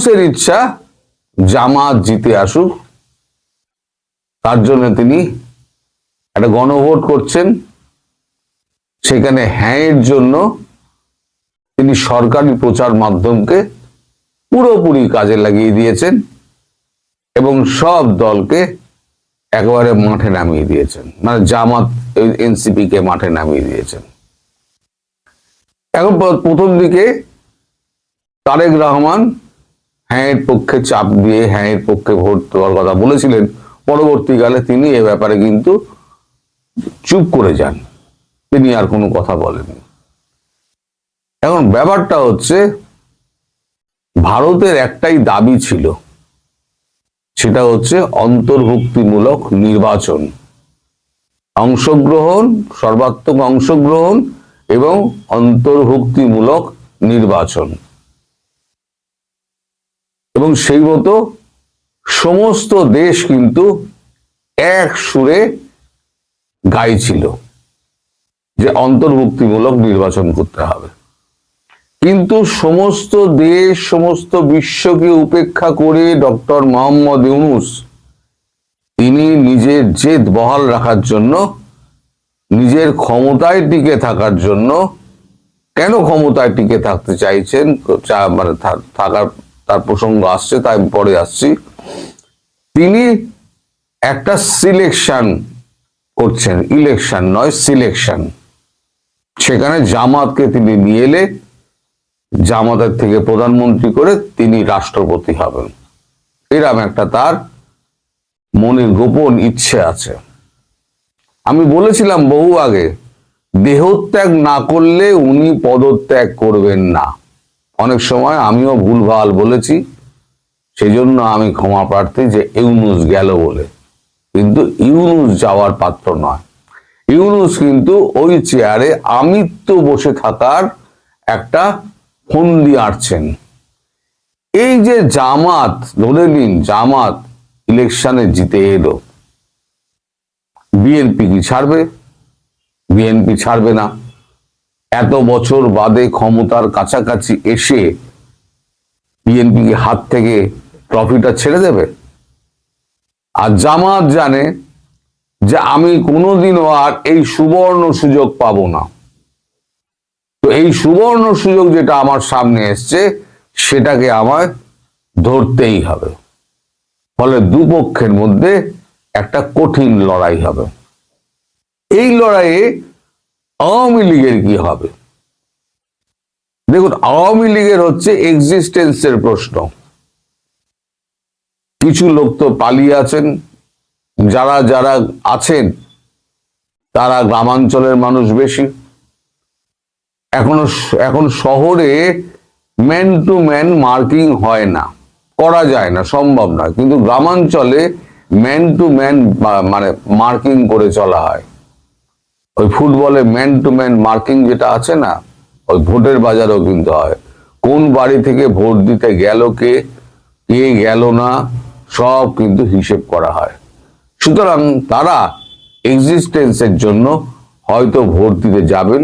ইউনূসের ইচ্ছা জামাত জিতে আসুক, তার জন্য তিনি একটা গণভোট করছেন। সেখানে হ্যাঁ এর জন্য তিনি সরকারি প্রচার মাধ্যমকে পুরোপুরি কাজে লাগিয়ে দিয়েছেন এবং সব দলকে একেবারে মাঠে নামিয়ে দিয়েছেন, মানে জামাত এনসিপি কে মাঠে নামিয়ে দিয়েছেন। এখন প্রথম দিকে তারেক রহমান হ্যাঁ এর পক্ষে চাপ দিয়ে হ্যাঁ এর পক্ষে ভোট দেওয়ার কথা বলেছিলেন, পরবর্তীকালে তিনি এ ব্যাপারে কিন্তু চুপ করে যান, তিনি আর কোনো কথা বলেননি। এখন ব্যাপারটা হচ্ছে, ভারতের একটাই দাবি ছিল, সেটা হচ্ছে অন্তর্ভুক্তিমূলক নির্বাচন, অংশগ্রহণ, সর্বাত্মক অংশগ্রহণ এবং অন্তর্ভুক্তিমূলক নির্বাচন। এবং সেই মতো সমস্ত দেশ কিন্তু এক সুরে গাইছিল যে অন্তর্ভুক্তিমূলক নির্বাচন করতে হবে। কিন্তু সমস্ত দেশ, সমস্ত বিশ্বকে উপেক্ষা করে ডক্টর মোহাম্মদ ইউনূস তিনি নিজের জেদ বহাল রাখার জন্য, নিজের ক্ষমতায় টিকে থাকার জন্য, কেন ক্ষমতায় টিকে থাকতে চাইছেন, মানে থাকার তার প্রসঙ্গ আসছে, তাই পরে আসছি, তিনি একটা সিলেকশন করছেন, ইলেকশন নয় সিলেকশন। সেখানে জামাতকে তিনি নিয়ে এলে জামাতের থেকে প্রধানমন্ত্রী করে তিনি রাষ্ট্রপতি হবেন, এরকম একটা তার মনের গোপন ইচ্ছে আছে। আমি বলেছিলাম বহু আগে, দেহত্যাগ না করলে উনি পদত্যাগ করবেন না। অনেক সময় আমিও ভুলভাল বলেছি, সেই জন্য আমি ক্ষমা প্রার্থী যে ইউনূস গেল বলে, কিন্তু ইউনূস যাওয়ার পাত্র নয়। ইউনূস কিন্তু ওই চেয়ারে আমৃত্য বসে থাকার একটা ফন্দি আঁটছেন। এই যে জামাত, ধরে নিন জামাত ইলেকশনে জিতে এলো, বিএনপি কি ছাড়বে? বিএনপি ছাড়বে না। এত বছর বাদে ক্ষমতার কাছাকাছি এসে বিএনপি কি হাত থেকে ট্রফিটা ছেড়ে দেবে? আর জামাত জানে যে আমি কোনোদিনও আর এই সুবর্ণ সুযোগ পাবো না, তো এই সুবর্ণ সুযোগ যেটা আমার সামনে এসছে সেটাকে আমায় ধরতেই হবে। ফলে দুপক্ষের মধ্যে একটা কঠিন লড়াই হবে। এই লড়াইয়ে আওয়ামী লীগের কি হবে? দেখুন, আওয়ামী লীগের হচ্ছে এক্সিস্টেন্সের প্রশ্ন। কিছু লোক তো পালিয়ে আছেন, যারা যারা আছেন তারা গ্রামাঞ্চলের মানুষ বেশি। এখন শহরে ম্যান টু ম্যান মার্কিং হয় না, করা যায় না, সম্ভব না, কিন্তু গ্রামাঞ্চলে ম্যান টু ম্যান মানে মার্কিং করে চলা হয়। ওই ফুটবলে ম্যান টু ম্যান মার্কিং যেটা আছে না, ওই ভোটের বাজারও কিন্তু হয়। কোন বাড়ি থেকে ভোট দিতে গেল কে, কে গেল না, সব কিন্তু হিসেব করা হয়। সুতরাং তারা এক্সিস্টেন্সের জন্য হয়তো ভোট দিতে যাবেন,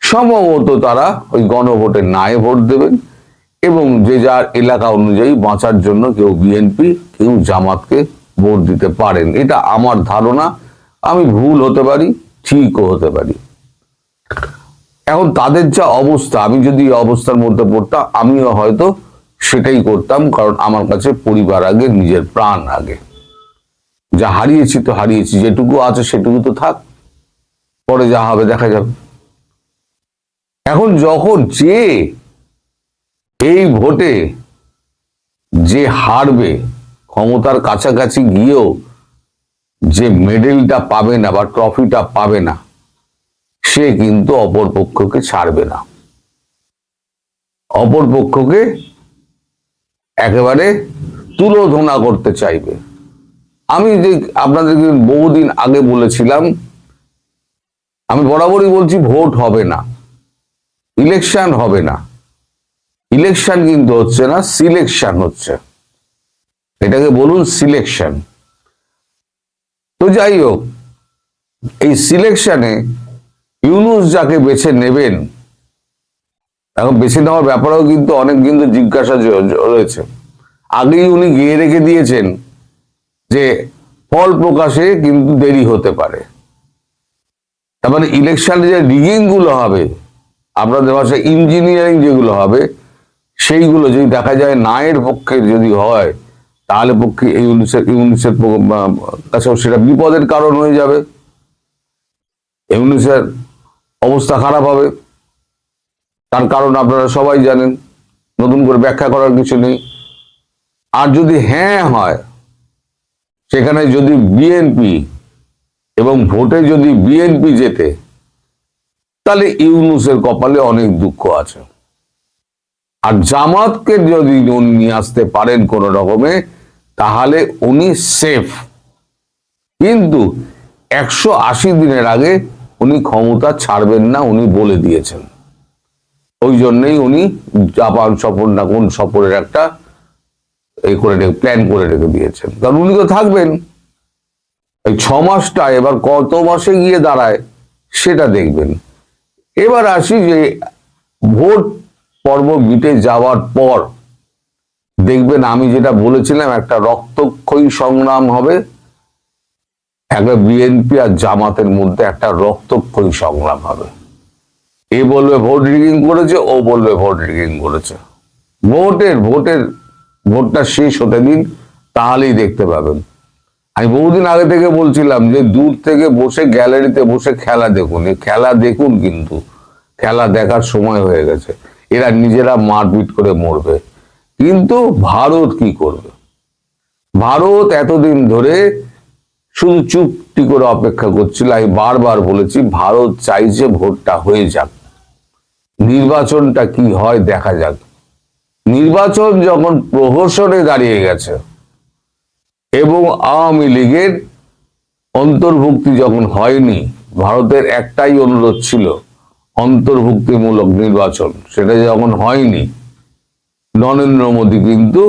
সম্ভবত তারা ওই গণভোটে নাই ভোট দেবেন এবং যে যার এলাকা অনুযায়ী বাঁচার জন্য কেউ বিএনপি, কেউ জামাতকে ভোট দিতে পারেন। এটা আমার ধারণা, আমি ভুল হতে পারি, ঠিকও হতে পারি। এখন তাদের যা অবস্থা, আমি যদি এই অবস্থার মধ্যে পড়তাম আমিও হয়তো সেটাই করতাম, কারণ আমার কাছে পরিবার আগে, নিজের প্রাণ আগে। যা হারিয়েছি তো হারিয়েছি, যেটুকু আছে সেটুকু তো থাক, পরে যা হবে দেখা যাবে। এখন যখন যে এই ভোটে যে হারবে, ক্ষমতার কাছাকাছি গিয়েও যে মেডেলটা পাবে না বা ট্রফিটা পাবে না, সে কিন্তু অপর পক্ষকে ছাড়বে না, অপর পক্ষকে একেবারে তুলোধনা করতে চাইবে। আমি যে আপনাদেরকে বহুদিন আগে বলেছিলাম, আমি বরাবরই বলছি ভোট হবে না, ইলেকশন হবে না। ইলেকশন কিন্তু হচ্ছে না, সিলেকশন হচ্ছে, এটাকে বলুন সিলেকশন। তো যাই হোক, এই সিলেকশনে ইউনূস যাকে বেছে নেবেন এখন বেছে নেওয়ার ব্যাপারেও কিন্তু অনেক কিন্তু জিজ্ঞাসা রয়েছে। আগেই উনি গিয়ে রেখে দিয়েছেন যে ফল প্রকাশে কিন্তু দেরি হতে পারে। তার মানে ইলেকশনে যে রিগিং গুলো হবে, আপনাদের ভাষায় ইঞ্জিনিয়ারিং যেগুলো হবে, সেইগুলো যদি দেখা যায় নায়ের পক্ষে যদি হয়, তাহলে পক্ষে এই ইউনিসের কাছেও সেটা বিপদের কারণ হয়ে যাবে। ইউনিসের অবস্থা খারাপ হবে। তার কারণ আপনারা সবাই জানেন, নতুন করে ব্যাখ্যা করার কিছু নেই। আর যদি হ্যাঁ হয়, সেখানে যদি বিএনপি এবং ভোটে যদি বিএনপি জেতে, তাহলে ইউনুসের কপালে অনেক দুঃখ আছে। আর জামাতকে যদি নিয়ে আসতে পারেন কোন রকমে, তাহলে উনি সেফ। কিন্তু 180 দিনের আগে উনি ক্ষমতা ছাড়বেন না, উনি বলে দিয়েছেন। ওই জন্যই উনি জাপান সফর না কোন সফরের একটা প্ল্যান করে রেখে দিয়েছেন, কারণ উনি তো থাকবেন। এই 6 মাসটা এবার কত মাসে গিয়ে দাঁড়ায় সেটা দেখবেন। এবার আসি যে ভোট পর্ব মিটে যাওয়ার পর দেখবেন, আমি যেটা বলেছিলাম, একটা রক্তক্ষয়ী সংগ্রাম হবে। একটা বিএনপি আর জামাতের মধ্যে একটা রক্তক্ষয়ী সংগ্রাম হবে। এ বলবে ভোট রিগিং করেছে, ও বলবে ভোট রিগিং করেছে। ভোটটা শেষ হতে দিন, তাহলেই দেখতে পাবেন। আমি বহুদিন আগে থেকে বলছিলাম যে দূর থেকে বসে গ্যালারিতে বসে খেলা দেখুন, এই খেলা দেখুন, কিন্তু খেলা দেখার সময় হয়ে গেছে। এরা নিজেরা মারপিট করে মরবে। কিন্তু ভারত কি করবে? ভারত এতদিন ধরে শুধু চুপটি করে অপেক্ষা করছিল। আমি বারবার বলেছি, ভারত চাইছে ভোটটা হয়ে যাক, নির্বাচনটা কি হয় দেখা যাক। নির্বাচন যখন প্রহসনে দাঁড়িয়ে গেছে এবং আওয়ামী লীগের অন্তর্ভুক্তি যখন হয়নি, ভারতের একটাই অনুরোধ ছিল অন্তর্ভুক্তিমূলক নির্বাচন, সেটা যখন হয়নি, নরেন্দ্র মোদী কিন্তু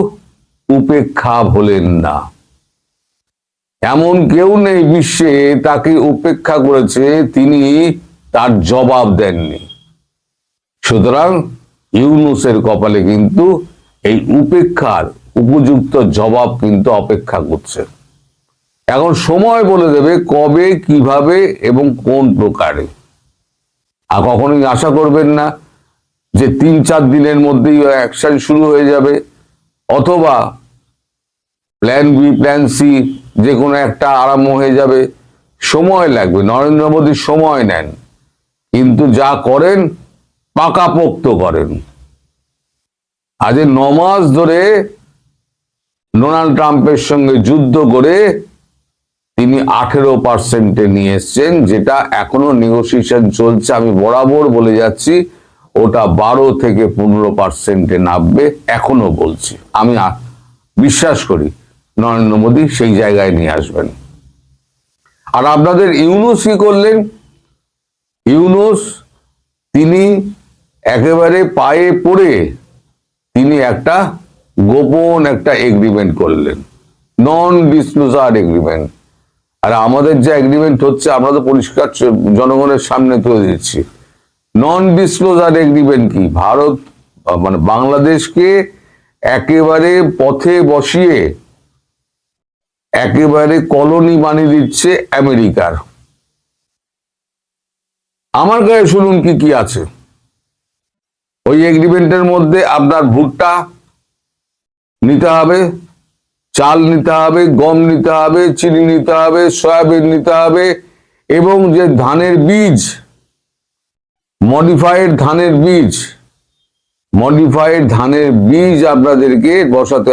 উপেক্ষা হলেন না। এমন কেউ নেই বিশ্বে তাকে উপেক্ষা করেছে, তিনি তার জবাব দেননি। সুতরাং ইউনুসের কপালে কিন্তু এই উপেক্ষার উপযুক্ত জবাব কিন্তু অপেক্ষা করছে। এখন সময় বলে দেবে কবে, কিভাবে এবং কোন প্রকারে। আর কখনোই আশা করবেন না যে 3-4 দিনের মধ্যেই অ্যাকশন শুরু হয়ে যাবে, অথবা প্ল্যান বি প্ল্যান সি যে কোনো একটা আরম্ভ হয়ে যাবে। সময় লাগবে। নরেন্দ্র মোদী সময় নেন, কিন্তু যা করেন পাকাপোক্ত করেন। আজ 9 মাস ধরে ডোনাল্ড ট্রাম্পের সঙ্গে যুদ্ধ করে তিনি 18% নিয়ে এসছেন, যেটা এখনো নেগোসিয়েশন চলছে। আমি বরাবর বলে যাচ্ছি, ওটা 12 থেকে 15% নামবে, এখনো বলছি। আমি বিশ্বাস করি নরেন্দ্র মোদী সেই জায়গায় নিয়ে আসবেন। আর আপনাদের ইউনুস কি করলেন? ইউনুস তিনি একেবারে পায়ে পড়ে তিনি একটা গোপন একটা এগ্রিমেন্ট করলেন, নন ডিসক্লোজার এগ্রিমেন্ট। আর আমাদের যে এগ্রিমেন্ট হচ্ছে, আমরা তো পরিষ্কার জনগণের সামনে তুলে দিচ্ছি। নন ডিসক্লোজার এগ্রিমেন্ট কি? ভারত মানে বাংলাদেশকে একেবারে পথে বসিয়ে একেবারে কলোনি বানিয়ে দিচ্ছে আমেরিকার। আমার কাছে শুনুন কি কি আছে ওই এগ্রিমেন্টের মধ্যে। আপনার ভুট্টা নিতে হবে, চাল নিতে হবে, গম নিতে হবে, চিনি নিতে হবে, সয়াবিন নিতে হবে, এবং যে ধানের বীজ, মডিফাইড ধানের বীজ আপনাদেরকে বসাতে,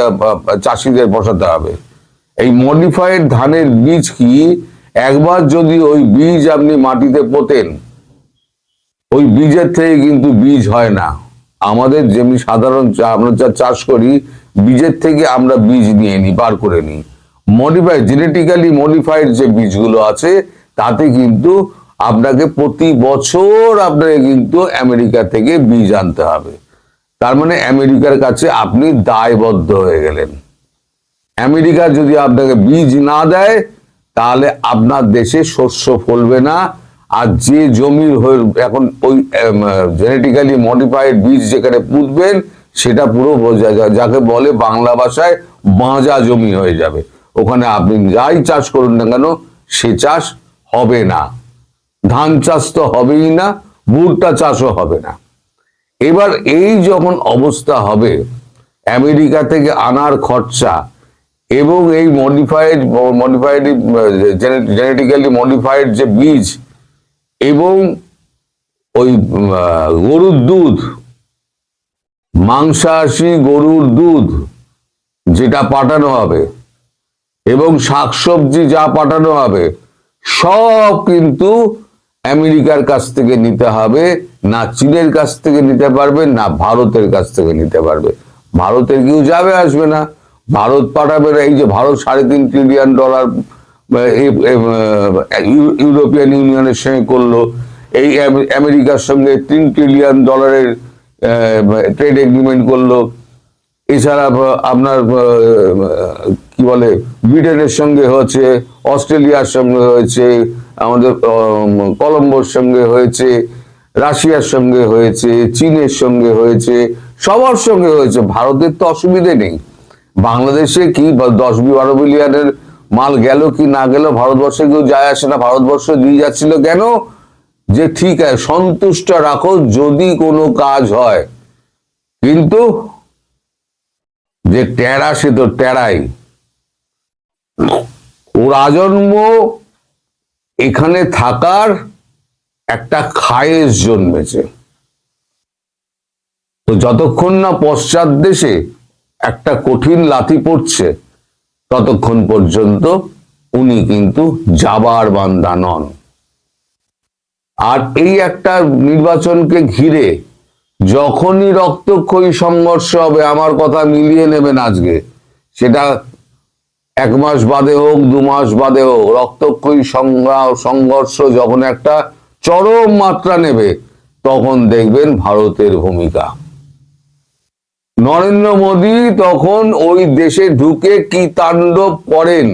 চাষিদের বসাতে হবে। এই মডিফাইড ধানের বীজ কি, একবার যদি ওই বীজ আপনি মাটিতে পোতেন, ওই বীজের থেকে কিন্তু বীজ হয় না। আমাদের যেমনি সাধারণ আমরা যা চাষ করি, বীজের থেকে আমরা বীজ নিয়ে নিই, বার করে নিই। জেনেটিক্যালি মডিফাইড যে বীজগুলো আছে, তাতে কিন্তু আপনাকে প্রতি বছর আপনাকে কিন্তু আমেরিকা থেকে বীজ আনতে হবে। তার মানে আমেরিকার কাছে আপনি দায়বদ্ধ হয়ে গেলেন। আমেরিকা যদি আপনাকে বীজ না দেয়, তাহলে আপনার দেশে শস্য ফলবে না, আর যে জমির এখন ওই জেনেটিক্যালি মডিফাইড বীজ যেখানে পুঁতবেন সেটা পুরো যাকে বলে বাংলা ভাষায় বাঁজা জমি হয়ে যাবে। ওখানে আপনি যাই চাষ করুন না কেন সে চাষ হবে না। ধান চাষ তো হবেই না, ভুট্টা চাষও হবে না। এবার এই যখন অবস্থা হবে, আমেরিকা থেকে আনার খরচা এবং এই মডিফাইড জেনেটিক্যালি মডিফাইড যে বীজ এবং ওই গরুর দুধ, মাংসাশী গরুর দুধ যেটা পাঠানো হবে এবং শাকসবজি যা পাঠানো হবে সব কিন্তু আমেরিকার কাছ থেকে নিতে হবে, না চীনের কাছ থেকে নিতে পারবে, না ভারতের কাছ থেকে নিতে পারবে। ভারতের কেউ যাবে আসবে না, ভারত পাঠাবে না। এই যে ভারত $3.5 ট্রিলিয়ন ইউরোপিয়ান ইউনিয়নের সঙ্গে করলো, এই আমেরিকার সঙ্গে $3 ট্রিলিয়ন ট্রেড এগ্রিমেন্ট করলো, এছাড়া আপনার কি বলে ব্রিটেনের সঙ্গে হয়েছে, অস্ট্রেলিয়ার সঙ্গে হয়েছে, আমাদের কলম্বোর সঙ্গে হয়েছে, রাশিয়ার সঙ্গে হয়েছে, চীনের সঙ্গে হয়েছে, সবার সঙ্গে হয়েছে। ভারতের তো অসুবিধে নেই। বাংলাদেশে কি 10-12 বিলিয়নের মাল গেল কি না গেল ভারতবর্ষে কেউ যায় আসে না। ভারতবর্ষ দিয়ে যাচ্ছিল কেন? যে ঠিক আছে সন্তুষ্ট রাখো যদি কোনো কাজ হয়, কিন্তু যে টেরা সে তো টেরাই। ওর আজন্ম এখানে থাকার একটা খায়েশ জন্মেছে। তো যতক্ষণ না পশ্চাৎ দেশে একটা কঠিন লাথি পড়ছে ততক্ষণ পর্যন্ত উনি কিন্তু যাবার বান্দা নন। আর এই একটা নির্বাচনকে ঘিরে যখনই রক্তক্ষয়ী সংঘর্ষ হবে, আমার কথা মিলিয়ে নেবেন আজকে, সেটা 1 মাস বাদে হোক 2 মাস বাদে হোক, রক্তক্ষয়ী সংঘর্ষ যখন একটা চরম মাত্রা নেবে তখন দেখবেন ভারতের ভূমিকা। নরেন্দ্র মোদী তখন ওই দেশে ঢুকে কি তাণ্ডব করেন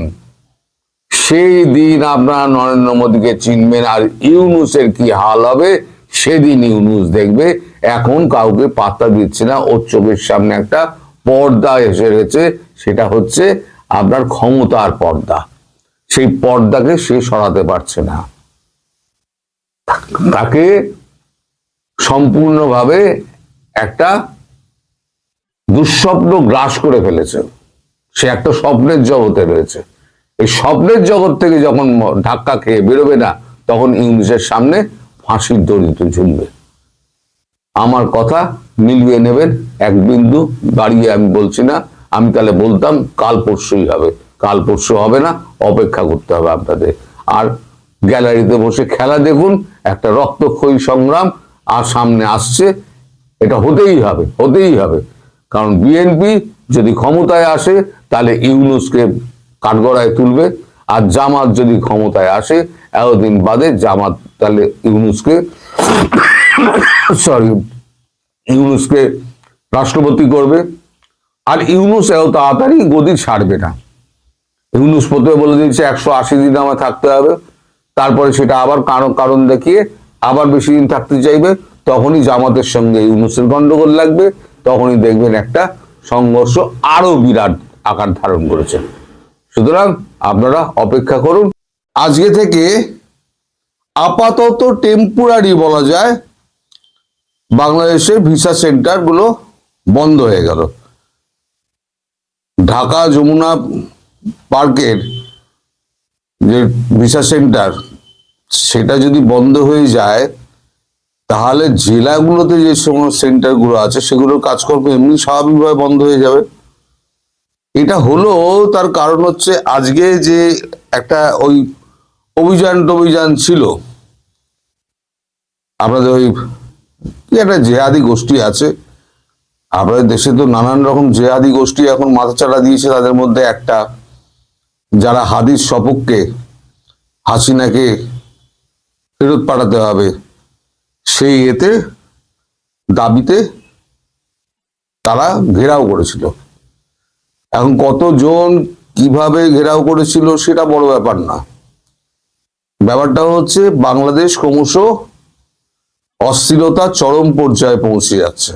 সেই দিন আপনারা নরেন্দ্র মোদীকে চিনবেন। আর ইউনূসের কি হাল হবে সেদিন ইউনূস দেখবে। এখন কাউকে পাত্তা দিচ্ছে না, ওর চোখের সামনে একটা পর্দা এসে গেছে, সেটা হচ্ছে আপনার ক্ষমতার পর্দা। সেই পর্দাকে সে সরাতে পারছে না, তাকে সম্পূর্ণভাবে একটা দুঃস্বপ্ন গ্রাস করে ফেলেছে। সে একটা স্বপ্নের জগতে রয়েছে। এই স্বপ্নের জগৎ থেকে যখন ধাক্কা খেয়ে বেরোবে না, তখন ইউনূসের সামনে ফাঁসির দড়িতে ঝুলবে। আমার কথা মিলিয়ে নেবেন, এক বিন্দু বাড়িয়ে আমি বলছি না। আমি তাহলে বলতাম কাল পরশুই হবে, কাল পরশু হবে না, অপেক্ষা করতে হবে আপনাদের। আর গ্যালারিতে বসে খেলা দেখুন, একটা রক্তক্ষয়ী সংগ্রাম আর সামনে আসছে। এটা হতেই হবে, হতেই হবে। কারণ বিএনপি যদি ক্ষমতায় আসে তাহলে ইউনূসকে কাঠগড়ায় তুলবে, আর জামাত যদি ক্ষমতায় আসে এতদিন বাদে জামাত তাহলে ইউনূসকে রাষ্ট্রপতি করবে। আর ইউনূস এত তাড়াতাড়ি গদি ছাড়বে না। ইউনূস প্রথমে বলে দিয়েছে 180 দিন আমার থাকতে হবে, তারপরে সেটা আবার কারণ দেখিয়ে আবার বেশি দিন থাকতে চাইবে। তখনই জামাতের সঙ্গে ইউনূসের গন্ডগোল লাগবে, তখনই দেখবেন একটা সংঘর্ষ আরো বিরাট আকার ধারণ করেছে। সুতরাং আপনারা অপেক্ষা করুন। আজকে থেকে আপাতত টেম্পোরারি বলা যায় বাংলাদেশের ভিসা সেন্টারগুলো বন্ধ হয়ে গেল। ঢাকা যমুনা পার্কের যে ভিসা সেন্টার, সেটা যদি বন্ধ হয়ে যায় তাহলে জেলাগুলোতে যে সমস্ত সেন্টারগুলো আছে সেগুলোর কাজকর্ম এমনি স্বাভাবিকভাবে বন্ধ হয়ে যাবে। এটা হলো তার কারণ হচ্ছে আজকে যে একটা ওই অভিযান ছিল, আপনাদের ওই একটা জেহাদি গোষ্ঠী আছে। আপনাদের দেশে তো নানান রকম জেহাদি গোষ্ঠী এখন মাথাচাড়া দিয়েছে। তাদের মধ্যে একটা, যারা হাদির সপক্ষে হাসিনাকে ফেরত পাঠাতে হবে সেই দাবিতে তারা ঘেরাও করেছিল। এখন কতজন কিভাবে ঘেরাও করেছিল সেটা বড় ব্যাপার না, ব্যাপারটা হচ্ছে বাংলাদেশ ক্রমশ অস্থিরতা চরম পর্যায়ে পৌঁছে যাচ্ছে।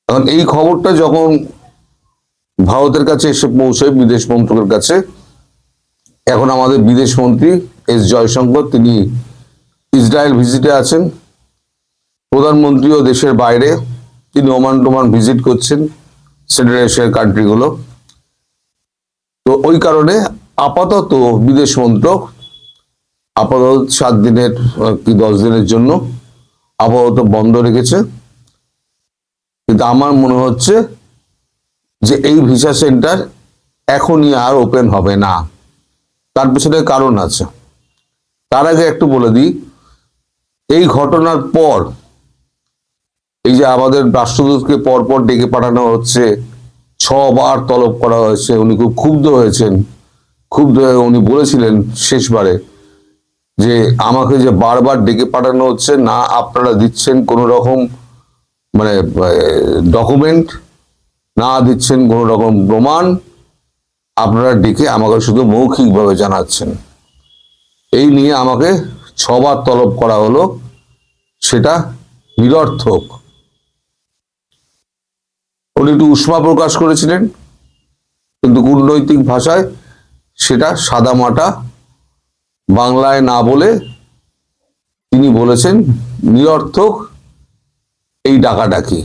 কারণ এই খবরটা যখন ভারতের কাছে এসে পৌঁছায় বিদেশ মন্ত্রকের কাছে, এখন আমাদের বিদেশ মন্ত্রী এস জয়শঙ্কর তিনি ইসরায়েল ভিজিটে আছেন, প্রধানমন্ত্রীও দেশের বাইরে, তিনি ওমান টোমান ভিজিট করছেন সেন্ট্রাল এশিয়ার কান্ট্রিগুলো। তো ওই কারণে আপাতত বিদেশ মন্ত্রক আপাতত 7 দিনের কি 10 দিনের জন্য আপাতত বন্ধ রেখেছে। কিন্তু আমার মনে হচ্ছে যে এই ভিসা সেন্টার এখনই আর ওপেন হবে না, তার পিছনে কারণ আছে। তার আগে একটু বলে দিই, এই ঘটনার পর এই যে আমাদের রাষ্ট্রদূতকে পরপর ডেকে পাঠানো হচ্ছে, 6 বার তলব করা হয়েছে, উনি খুব ক্ষুব্ধ হয়েছেন। ক্ষুব্ধ হয়ে উনি বলেছিলেন শেষবারে যে আমাকে যে বারবার ডেকে পাঠানো হচ্ছে, না আপনারা দিচ্ছেন কোন রকম মানে ডকুমেন্ট, না দিচ্ছেন কোন রকম প্রমাণ, আপনারা ডেকে আমাকে শুধু মৌখিকভাবে জানাচ্ছেন। এই নিয়ে আমাকে 6 বার তলব করা হলো, সেটা নিরর্থক। উনি একটু উষ্মা প্রকাশ করেছিলেন, কিন্তু কূটনৈতিক ভাষায় সেটা সাদামাটা বাংলায় না বলে তিনি বলেছেন নিরর্থক এই ডাকাডাকি,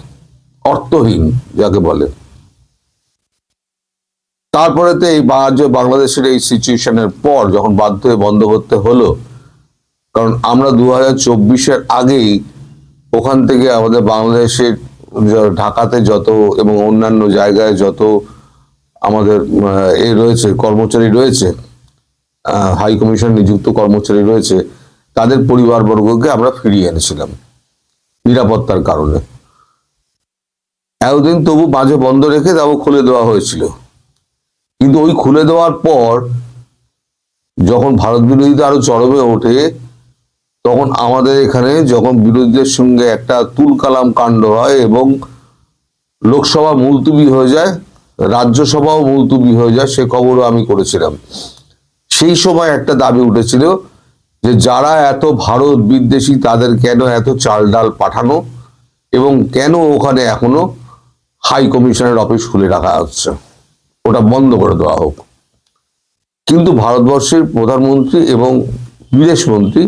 অর্থহীন যাকে বলে। তারপরে তো এই বাংলাদেশের এই সিচুয়েশনের পর যখন বাধ্য হয়ে বন্ধ করতে হলো, কারণ আমরা 2024-এর আগেই ওখান থেকে আমাদের বাংলাদেশের ঢাকাতে যত এবং অন্যান্য জায়গায় যত আমাদের এ রয়েছে কর্মচারী রয়েছে, হাই কমিশন নিযুক্ত কর্মচারী রয়েছে, তাদের পরিবারবর্গকে আমরা ফিরিয়ে এনেছিলাম নিরাপত্তার কারণে। এতদিন তবু মাঝে বন্ধ রেখে তাও খুলে দেওয়া হয়েছিল। কিন্তু ওই খুলে দেওয়ার পর যখন ভারত বিরোধিতা আরো চরমে ওঠে, তখন আমাদের এখানে যখন বিরোধীদের সঙ্গে একটা তুলকালাম কাণ্ড হয় এবং লোকসভা মুলতুবি হয়ে যায়, রাজ্যসভাও মুলতুবি হয়ে যায়, সে খবরও আমি করেছিলাম। সেই সময় একটা দাবি উঠেছিল যে যারা এত ভারত বিদ্বেষী তাদের কেন এত চাল ডাল পাঠানো এবং কেন ওখানে এখনো হাই কমিশনের অফিস খুলে রাখা হচ্ছে, ওটা বন্ধ করে দেওয়া হোক। কিন্তু ভারতবর্ষের প্রধানমন্ত্রী এবং বিদেশ মন্ত্রী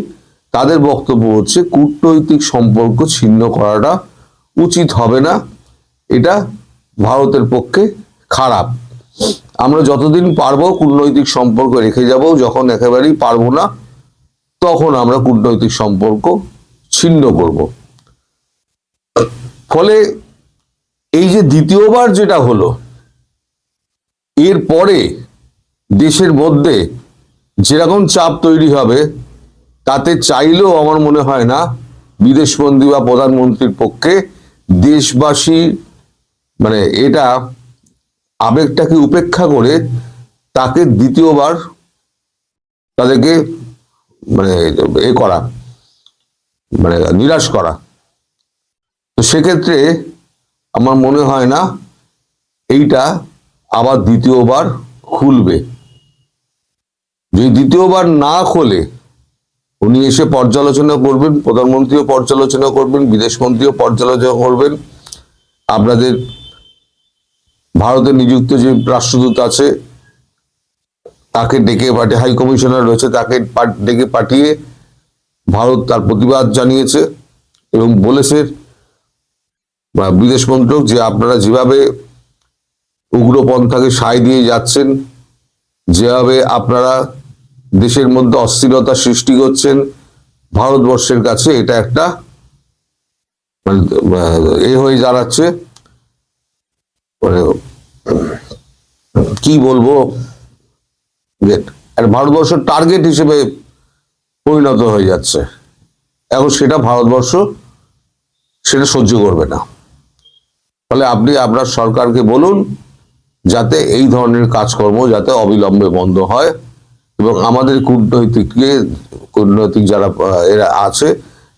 তাদের বক্তব্য হচ্ছে কূটনৈতিক সম্পর্ক ছিন্ন করাটা উচিত হবে না, এটা ভারতের পক্ষে খারাপ। আমরা যতদিন পারবো কূটনৈতিক সম্পর্ক রেখে যাব, যখন একেবারেই পারবো না তখন আমরা কূটনৈতিক সম্পর্ক ছিন্ন করব। ফলে এই যে দ্বিতীয়বার যেটা হলো, এরপরে দেশের মধ্যে যেরকম চাপ তৈরি হবে তাতে চাইলেও আমার মনে হয় না বিদেশমন্ত্রী বা প্রধানমন্ত্রীর পক্ষে দেশবাসী মানে এটা আবেগটাকে উপেক্ষা করে তাকে দ্বিতীয়বার তাদেরকে মানে এ করা, মানে নিরাশ করা। তো সেক্ষেত্রে আমার মনে হয় না এইটা আবার দ্বিতীয়বার খুলবে। যদি দ্বিতীয়বার না খোলে, উনি এসে পর্যালোচনা করবেন, প্রধানমন্ত্রীও পর্যালোচনা করবেন, বিদেশমন্ত্রীও পর্যালোচনা করবেন, আপনাদের ভারতে নিযুক্ত যে রাষ্ট্রদূত আছে তাকে ডেকে পাঠিয়ে, হাই কমিশনার রয়েছে তাকে ডেকে পাঠিয়ে ভারত তার প্রতিবাদ জানিয়েছে এবং বলেছে বিদেশ মন্ত্রক যে আপনারা যেভাবে উগ্রপন্থাকে সায় দিয়ে যাচ্ছেন, যেভাবে আপনারা দেশের মধ্যে অস্থিরতা সৃষ্টি করছেন, ভারতবর্ষের কাছে এটা একটা এ হয়ে দাঁড়াচ্ছে, মানে কি বলবো, ভারতবর্ষের টার্গেট হিসেবে পরিণত হয়ে যাচ্ছে। এখন সেটা ভারতবর্ষ সেটা সহ্য করবে না। ফলে আপনি আপনার সরকারকে বলুন যাতে এই ধরনের কাজকর্ম যাতে অবিলম্বে বন্ধ হয় এবং আমাদের কূটনৈতিক যারা এরা আছে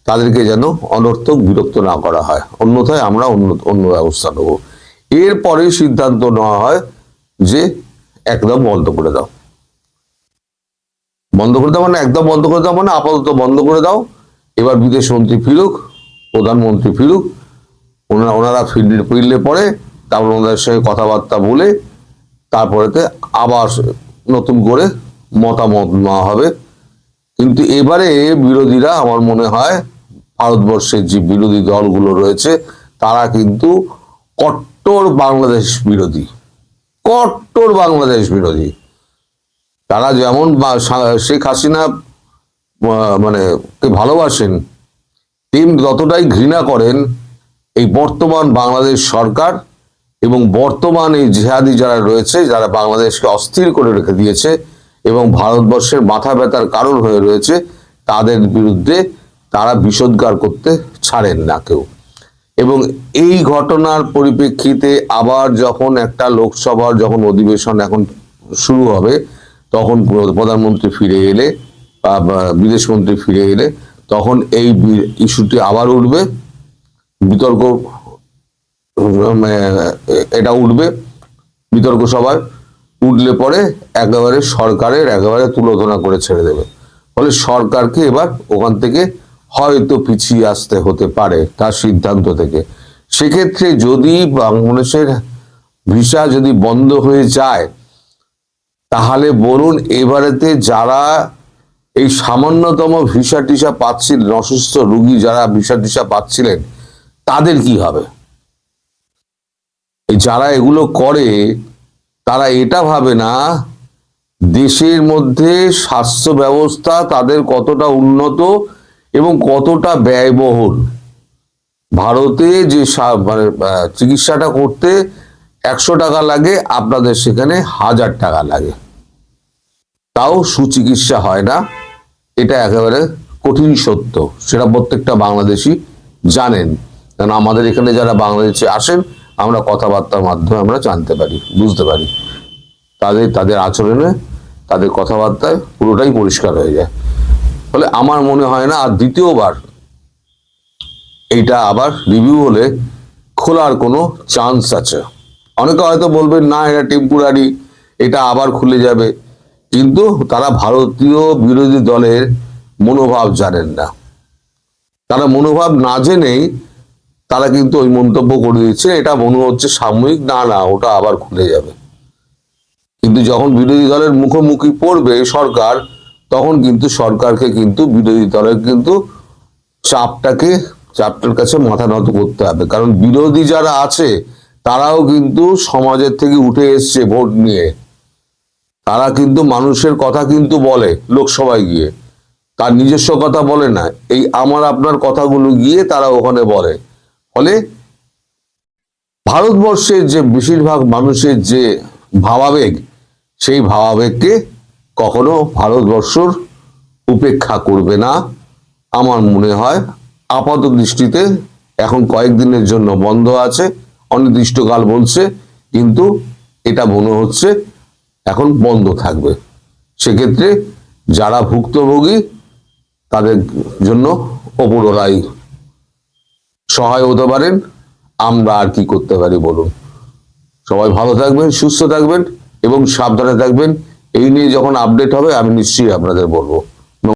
তাদেরকে যেন অনর্থক বিরক্ত না করা হয়, অন্যথায় আমরা অন্য ব্যবস্থা নেব। এরপরে সিদ্ধান্ত নেওয়া হয় যে একদম বন্ধ করে দাও। বন্ধ করে দাও মানে একদম বন্ধ করে দাও মানে আপাতত বন্ধ করে দাও। এবার বিদেশ মন্ত্রী ফিরুক, প্রধানমন্ত্রী ফিরুক, ওনারা ফিরলে পরে তারপর ওনাদের সঙ্গে কথাবার্তা বলে তারপরেতে আবার নতুন করে মতামত নেওয়া হবে। কিন্তু এবারে বিরোধীরা, আমার মনে হয় ভারতবর্ষের যে বিরোধী দলগুলো রয়েছে তারা কিন্তু কট্টর বাংলাদেশ বিরোধী, কট্টর বাংলাদেশ বিরোধী। তারা যেমন শেখ হাসিনা মানে কে ভালোবাসেন, তেমনি ততটাই ঘৃণা করেন এই বর্তমান বাংলাদেশ সরকার এবং বর্তমান এই জিহাদি যারা রয়েছে, যারা বাংলাদেশকে অস্থির করে রেখে দিয়েছে এবং ভারতবর্ষের মাথা ব্যথার কারণ হয়ে রয়েছে, তাদের বিরুদ্ধে তারা বিষোদ্গার করতে ছাড়েন না কেউ। এবং এই ঘটনার পরিপ্রেক্ষিতে আবার যখন একটা লোকসভার যখন অধিবেশন এখন শুরু হবে, তখন প্রধানমন্ত্রী ফিরে এলে বা বিদেশমন্ত্রী ফিরে এলে তখন এই ইস্যুটি আবার উঠবে, বিতর্ক এটা উঠবে, বিতর্ক সভায় উঠলে পরে একেবারে সরকারের একেবারে তুলোধনা করে ছেড়ে দেবে। ফলে সরকারকে এবার ওখান থেকে হয়তো পিছিয়ে আসতে হতে পারে তার সিদ্ধান্ত থেকে। সেক্ষেত্রে যদি বাংলাদেশের ভিসা যদি বন্ধ হয়ে যায়, তাহলে বলুন এবারেতে যারা এই সামান্যতম ভিসা টিসা পাচ্ছিলেন, অসুস্থ রোগী যারা ভিসা টিসা পাচ্ছিলেন, তাদের কি হবে? যারা এগুলো করে তারা এটা ভাবে না দেশের মধ্যে স্বাস্থ্য ব্যবস্থা তাদের কতটা উন্নত এবং কতটা ব্যয়বহুল। ভারতে যে মানে চিকিৎসাটা করতে 100 টাকা লাগে, আপনাদের সেখানে 1000 টাকা লাগে, তাও সুচিকিৎসা হয় না। এটা একেবারে কঠিন সত্য, সেটা প্রত্যেকটা বাংলাদেশি জানেন। কারণ আমাদের এখানে যারা বাংলাদেশে আসেন, আমরা কথাবার্তার মাধ্যমে আমরা জানতে পারি, বুঝতে পারি, তাদের আচরণে, তাদের কথাবার্তায় পুরোটাই পরিষ্কার হয়ে যায়। ফলে আমার মনে হয় না আর দ্বিতীয়বার এইটা আবার রিভিউ হলে খোলার কোনো চান্স আছে। অনেকে হয়তো বলবেন না এটা টেম্পোরারি, এটা আবার খুলে যাবে, কিন্তু তারা ভারতীয় বিরোধী দলের মনোভাব জানেন না। তারা মনোভাব না জেনেই তারা কিন্তু ওই মন্তব্য করে দিচ্ছে, এটা মনে হচ্ছে সাময়িক, না না ওটা আবার খুলে যাবে। কিন্তু যখন বিরোধী দলের মুখোমুখি পড়বে সরকার, তখন কিন্তু সরকারকে কিন্তু বিরোধী দলের কিন্তু চাপটার কাছে মাথা নত করতে হবে। কারণ বিরোধী যারা আছে তারাও কিন্তু সমাজের থেকে উঠে এসছে ভোট নিয়ে, তারা কিন্তু মানুষের কথা কিন্তু বলে লোকসভায় গিয়ে, তার নিজস্ব কথা বলে না, এই আমার আপনার কথাগুলো গিয়ে তারা ওখানে বলে। ফলে ভারতবর্ষের যে বেশিরভাগ মানুষের যে ভাবাবেগ, সেই ভাবাবেগকে কখনো ভারতবর্ষর উপেক্ষা করবে না। আমার মনে হয় আপাত দৃষ্টিতে এখন কয়েকদিনের জন্য বন্ধ আছে, অনির্দিষ্টকাল বলছে, কিন্তু এটা মনে হচ্ছে এখন বন্ধ থাকবে। সেক্ষেত্রে যারা ভুক্তভোগী তাদের জন্য ওপরওয়ালাই সহায় হতে পারেন। আমরা আর কি করতে পারি বলুন? সবাই ভালো থাকবেন, সুস্থ থাকবেন এবং সাবধানে থাকবেন। এই নিয়ে যখন আপডেট হবে আমি নিশ্চয়ই আপনাদের বলবো।